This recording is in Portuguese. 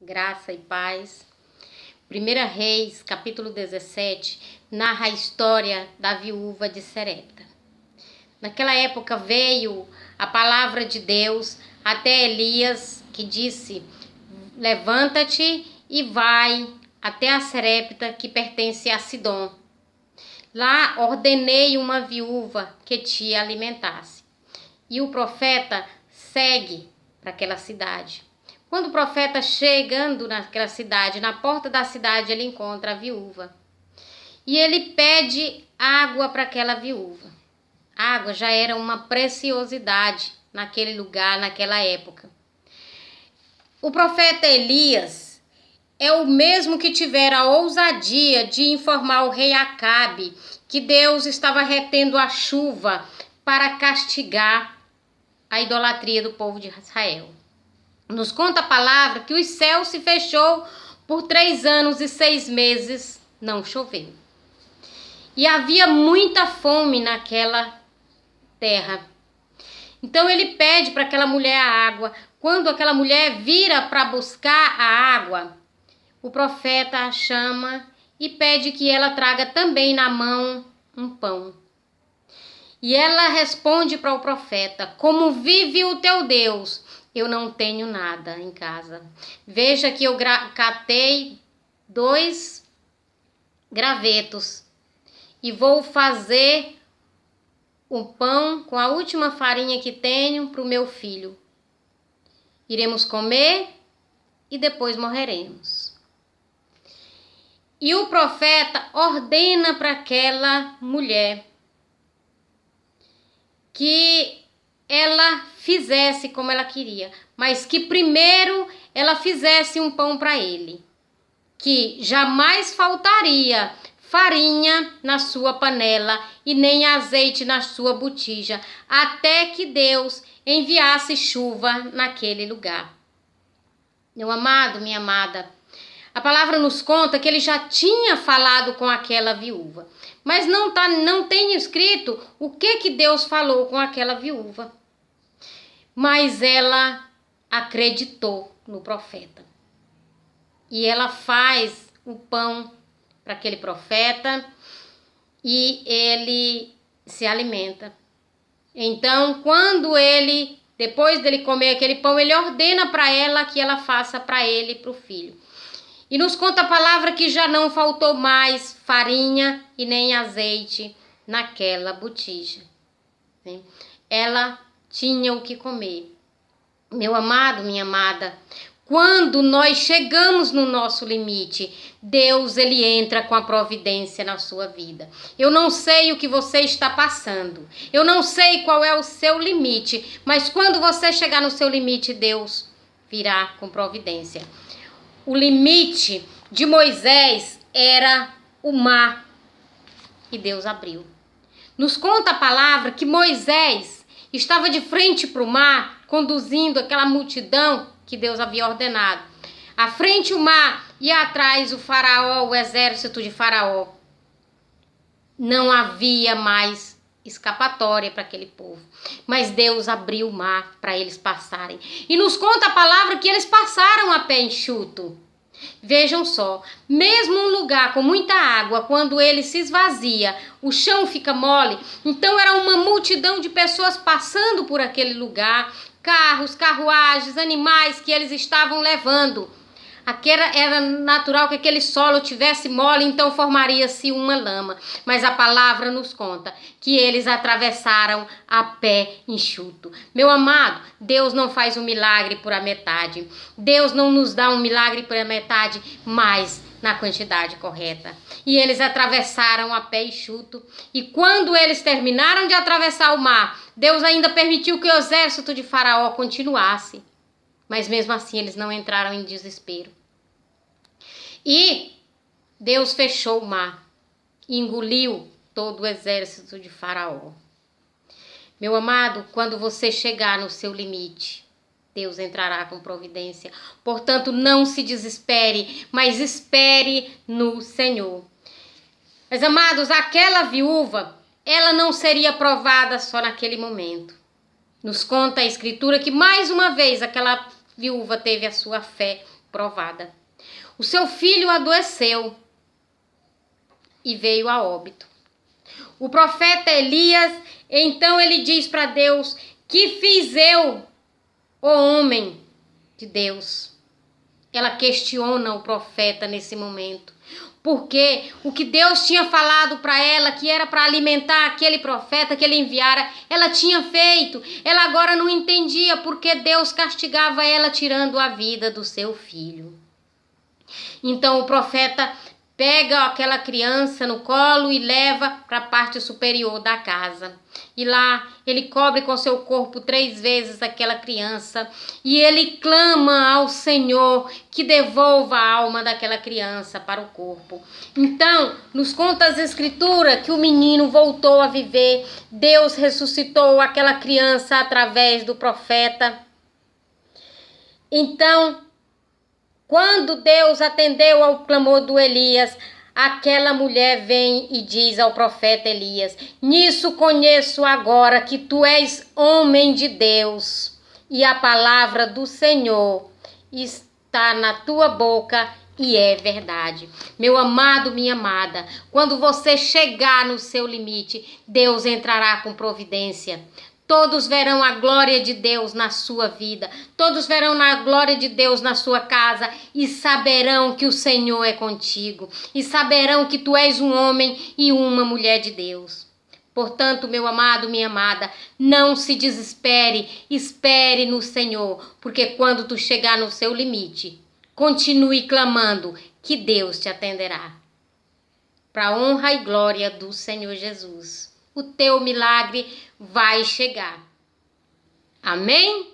Graça e paz. 1 Reis, capítulo 17, narra a história da viúva de Serepta. Naquela época veio a palavra de Deus até Elias, que disse: levanta-te e vai até a Serepta, que pertence a Sidom. Lá ordenei uma viúva que te alimentasse. E o profeta segue para aquela cidade. Quando o profeta chegando naquela cidade, na porta da cidade, ele encontra a viúva. E ele pede água para aquela viúva. A água já era uma preciosidade naquele lugar, naquela época. O profeta Elias é o mesmo que tivera a ousadia de informar o rei Acabe que Deus estava retendo a chuva para castigar a idolatria do povo de Israel. Nos conta a palavra que os céus se fechou por 3 anos e 6 meses, não choveu. E havia muita fome naquela terra. Então ele pede para aquela mulher a água. Quando aquela mulher vira para buscar a água, o profeta a chama e pede que ela traga também na mão um pão. E ela responde para o profeta: como vive o teu Deus, eu não tenho nada em casa. Veja que eu catei 2 gravetos e vou fazer o pão com a última farinha que tenho para o meu filho. Iremos comer e depois morreremos. E o profeta ordena para aquela mulher que ela fizesse como ela queria, mas que primeiro ela fizesse um pão para ele, que jamais faltaria farinha na sua panela e nem azeite na sua botija, até que Deus enviasse chuva naquele lugar. Meu amado, minha amada, a palavra nos conta que ele já tinha falado com aquela viúva, mas não tem escrito o que Deus falou com aquela viúva. Mas ela acreditou no profeta. E ela faz o pão para aquele profeta e ele se alimenta. Então, depois dele comer aquele pão, ele ordena para ela que ela faça para ele e para o filho. E nos conta a palavra que já não faltou mais farinha e nem azeite naquela botija. Ela tinha o que comer. Meu amado, minha amada, quando nós chegamos no nosso limite, Deus, ele entra com a providência na sua vida. Eu não sei o que você está passando. Eu não sei qual é o seu limite, mas quando você chegar no seu limite, Deus virá com providência. O limite de Moisés era o mar e Deus abriu. Nos conta a palavra que Moisés estava de frente para o mar, conduzindo aquela multidão que Deus havia ordenado. À frente o mar e atrás o faraó, o exército de faraó. Não havia mais escapatória para aquele povo. Mas Deus abriu o mar para eles passarem. E nos conta a palavra que eles passaram a pé enxuto. Vejam só, mesmo um lugar com muita água, quando ele se esvazia, o chão fica mole. Então era uma multidão de pessoas passando por aquele lugar, carros, carruagens, animais que eles estavam levando. Era natural que aquele solo tivesse mole, então formaria-se uma lama. Mas a palavra nos conta que eles atravessaram a pé enxuto. Meu amado, Deus não faz um milagre por a metade. Deus não nos dá um milagre por a metade, mas na quantidade correta. E eles atravessaram a pé enxuto. E quando eles terminaram de atravessar o mar, Deus ainda permitiu que o exército de Faraó continuasse. Mas mesmo assim eles não entraram em desespero. E Deus fechou o mar e engoliu todo o exército de Faraó. Meu amado, quando você chegar no seu limite, Deus entrará com providência. Portanto, não se desespere, mas espere no Senhor. Mas, amados, aquela viúva, ela não seria provada só naquele momento. Nos conta a Escritura que mais uma vez aquela viúva teve a sua fé provada. O seu filho adoeceu e veio a óbito. O profeta Elias, então ele diz para Deus: que fiz eu, ó homem de Deus? Ela questiona o profeta nesse momento, porque o que Deus tinha falado para ela, que era para alimentar aquele profeta que ele enviara, ela tinha feito. Ela agora não entendia porque Deus castigava ela tirando a vida do seu filho. Então o profeta pega aquela criança no colo e leva para a parte superior da casa. E lá ele cobre com seu corpo 3 vezes aquela criança. E ele clama ao Senhor que devolva a alma daquela criança para o corpo. Então, nos conta as escrituras que o menino voltou a viver. Deus ressuscitou aquela criança através do profeta. Então, quando Deus atendeu ao clamor do Elias, aquela mulher vem e diz ao profeta Elias: nisso conheço agora que tu és homem de Deus, e a palavra do Senhor está na tua boca e é verdade. Meu amado, minha amada, quando você chegar no seu limite, Deus entrará com providência. Todos verão a glória de Deus na sua vida. Todos verão a glória de Deus na sua casa e saberão que o Senhor é contigo. E saberão que tu és um homem e uma mulher de Deus. Portanto, meu amado, minha amada, não se desespere. Espere no Senhor, porque quando tu chegar no seu limite, continue clamando que Deus te atenderá. Para a honra e glória do Senhor Jesus. O teu milagre vai chegar. Amém?